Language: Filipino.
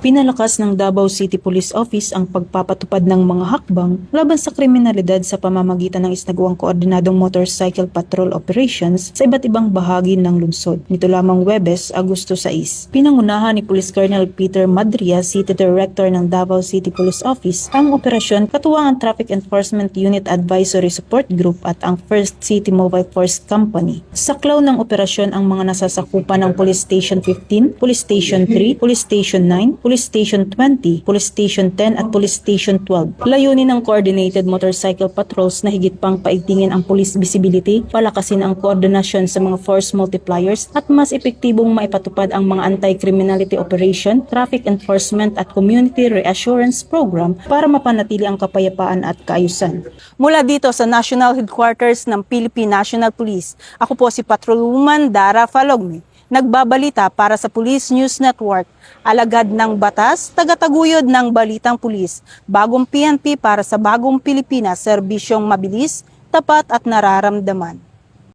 Pinalakas ng Davao City Police Office ang pagpapatupad ng mga hakbang laban sa kriminalidad sa pamamagitan ng isnagawang koordinadong motorcycle patrol operations sa iba't ibang bahagi ng lungsod. Nito lamang Huwebes, Agosto 6. Pinangunahan ni Police Colonel Peter Madria, City Director ng Davao City Police Office, ang operasyon katuwang ang Traffic Enforcement Unit Advisory Support Group at ang First City Mobile Force Company. Saklaw ng operasyon ang mga nasasakupan ng Police Station 15, Police Station 3, Police Station 9, Police Station 20, Police Station 10 at Police Station 12. Layunin ng coordinated motorcycle patrols na higit pang paigtingin ang police visibility, palakasin ang koordinasyon sa mga force multipliers at mas epektibong maipatupad ang mga anti-criminality operation, traffic enforcement at community reassurance program para mapanatili ang kapayapaan at kaayusan. Mula dito sa National Headquarters ng Philippine National Police, ako po si Patrolwoman Dara Falogme. Nagbabalita para sa Police News Network, alagad ng batas, tagataguyod ng balitang pulis, bagong PNP para sa bagong Pilipinas, serbisyong mabilis, tapat at nararamdaman.